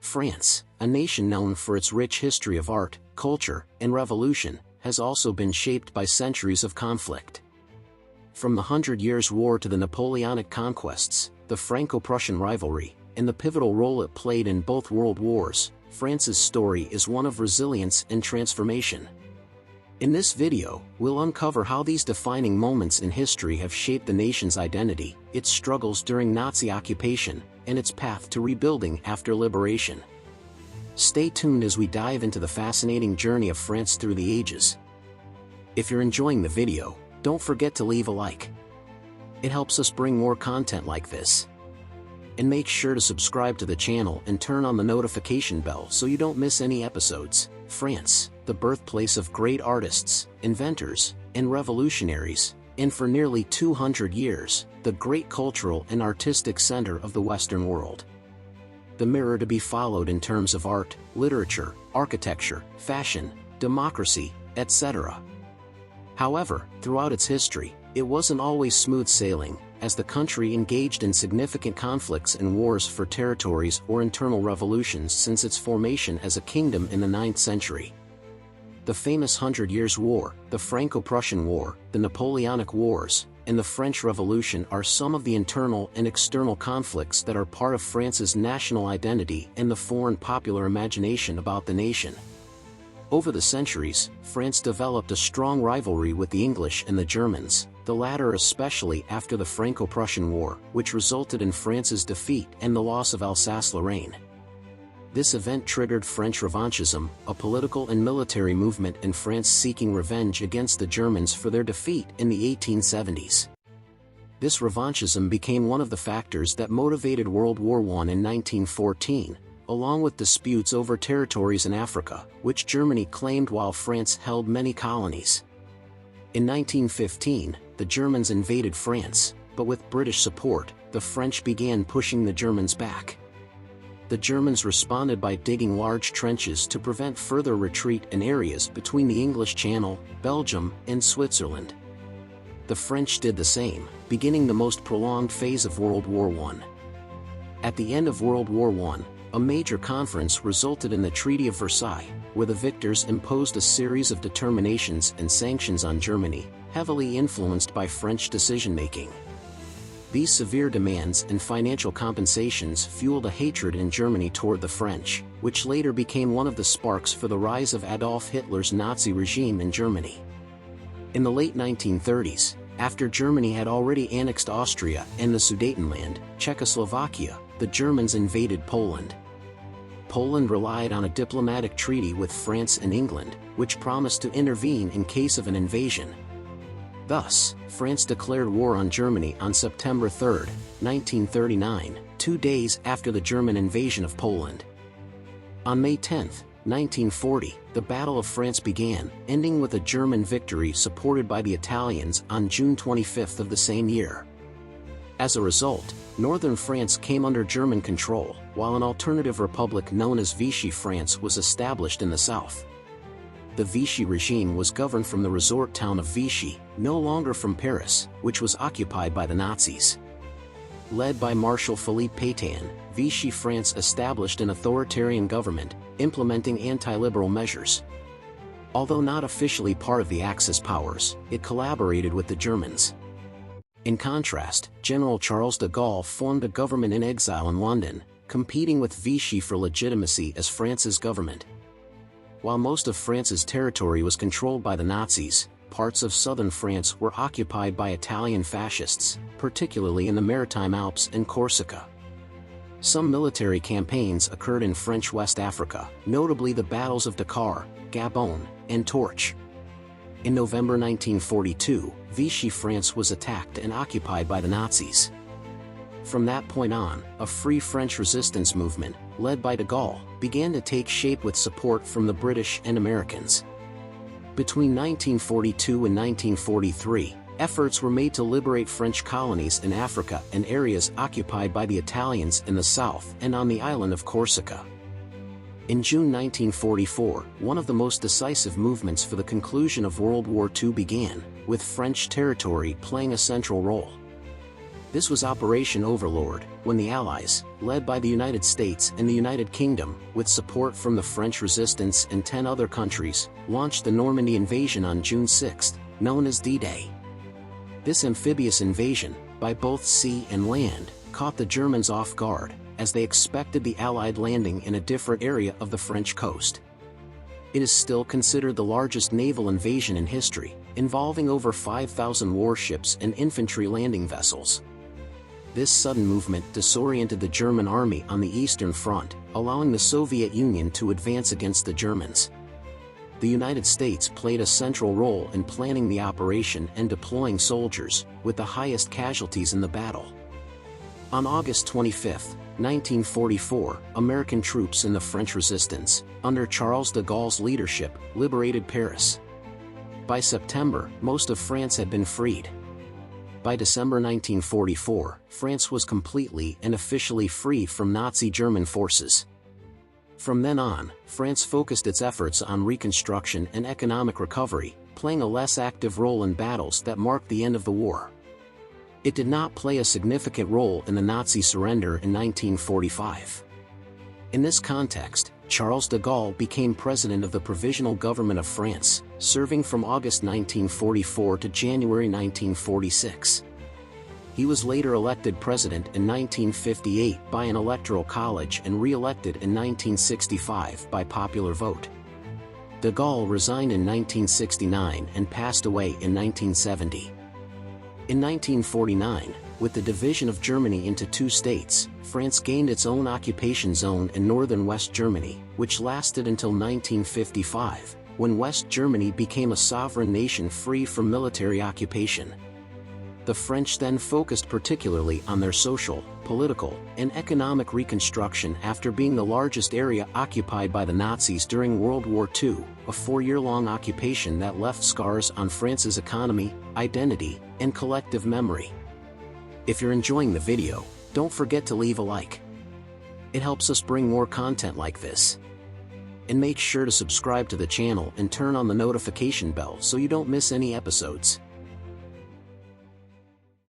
France, a nation known for its rich history of art, culture, and revolution, has also been shaped by centuries of conflict. From the Hundred Years' War to the Napoleonic conquests, the Franco-Prussian rivalry, and the pivotal role it played in both world wars, France's story is one of resilience and transformation. In this video, we'll uncover how these defining moments in history have shaped the nation's identity, its struggles during Nazi occupation, and its path to rebuilding after liberation. Stay tuned as we dive into the fascinating journey of France through the ages. If you're enjoying the video, don't forget to leave a like. It helps us bring more content like this. And make sure to subscribe to the channel and turn on the notification bell so you don't miss any episodes. France, the birthplace of great artists, inventors, and revolutionaries, and for nearly 200 years, the great cultural and artistic center of the Western world. The mirror to be followed in terms of art, literature, architecture, fashion, democracy, etc. However, throughout its history, it wasn't always smooth sailing, as the country engaged in significant conflicts and wars for territories or internal revolutions since its formation as a kingdom in the 9th century. The famous Hundred Years' War, the Franco-Prussian War, the Napoleonic Wars, and the French Revolution are some of the internal and external conflicts that are part of France's national identity and the foreign popular imagination about the nation. Over the centuries, France developed a strong rivalry with the English and the Germans, the latter especially after the Franco-Prussian War, which resulted in France's defeat and the loss of Alsace-Lorraine. This event triggered French revanchism, a political and military movement in France seeking revenge against the Germans for their defeat in the 1870s. This revanchism became one of the factors that motivated World War I in 1914, along with disputes over territories in Africa, which Germany claimed while France held many colonies. In 1915, the Germans invaded France, but with British support, the French began pushing the Germans back. The Germans responded by digging large trenches to prevent further retreat in areas between the English Channel, Belgium, and Switzerland. The French did the same, beginning the most prolonged phase of World War I. At the end of World War I, a major conference resulted in the Treaty of Versailles, where the victors imposed a series of determinations and sanctions on Germany, heavily influenced by French decision-making. These severe demands and financial compensations fueled a hatred in Germany toward the French, which later became one of the sparks for the rise of Adolf Hitler's Nazi regime in Germany. In the late 1930s, after Germany had already annexed Austria and the Sudetenland, Czechoslovakia, the Germans invaded Poland. Poland relied on a diplomatic treaty with France and England, which promised to intervene in case of an invasion. Thus, France declared war on Germany on September 3, 1939, 2 days after the German invasion of Poland. On May 10, 1940, the Battle of France began, ending with a German victory supported by the Italians on June 25 of the same year. As a result, northern France came under German control, while an alternative republic known as Vichy France was established in the south. The Vichy regime was governed from the resort town of Vichy, no longer from Paris, which was occupied by the Nazis. Led by Marshal Philippe Pétain, Vichy France established an authoritarian government, implementing anti-liberal measures. Although not officially part of the Axis powers, it collaborated with the Germans. In contrast, General Charles de Gaulle formed a government in exile in London, competing with Vichy for legitimacy as France's government. While most of France's territory was controlled by the Nazis, parts of southern France were occupied by Italian fascists, particularly in the Maritime Alps and Corsica. Some military campaigns occurred in French West Africa, notably the battles of Dakar, Gabon, and Torch. In November 1942, Vichy France was attacked and occupied by the Nazis. From that point on, a Free French resistance movement, led by de Gaulle, began to take shape with support from the British and Americans. Between 1942 and 1943, efforts were made to liberate French colonies in Africa and areas occupied by the Italians in the south and on the island of Corsica. In June 1944, one of the most decisive movements for the conclusion of World War II began, with French territory playing a central role. This was Operation Overlord, when the Allies, led by the United States and the United Kingdom, with support from the French resistance and 10 other countries, launched the Normandy invasion on June 6, known as D-Day. This amphibious invasion, by both sea and land, caught the Germans off guard, as they expected the Allied landing in a different area of the French coast. It is still considered the largest naval invasion in history, involving over 5,000 warships and infantry landing vessels. This sudden movement disoriented the German army on the Eastern Front, allowing the Soviet Union to advance against the Germans. The United States played a central role in planning the operation and deploying soldiers, with the highest casualties in the battle. On August 25, 1944, American troops in the French resistance, under Charles de Gaulle's leadership, liberated Paris. By September, most of France had been freed. By December 1944, France was completely and officially free from Nazi German forces. From then on, France focused its efforts on reconstruction and economic recovery, playing a less active role in battles that marked the end of the war. It did not play a significant role in the Nazi surrender in 1945. In this context, Charles de Gaulle became president of the Provisional Government of France, serving from August 1944 to January 1946. He was later elected president in 1958 by an electoral college and re-elected in 1965 by popular vote. De Gaulle resigned in 1969 and passed away in 1970. In 1949, with the division of Germany into two states, France gained its own occupation zone in northern West Germany, which lasted until 1955, when West Germany became a sovereign nation free from military occupation. The French then focused particularly on their social, political, and economic reconstruction after being the largest area occupied by the Nazis during World War II, a 4-year-long occupation that left scars on France's economy, identity, and collective memory. If you're enjoying the video, don't forget to leave a like. It helps us bring more content like this. And make sure to subscribe to the channel and turn on the notification bell so you don't miss any episodes.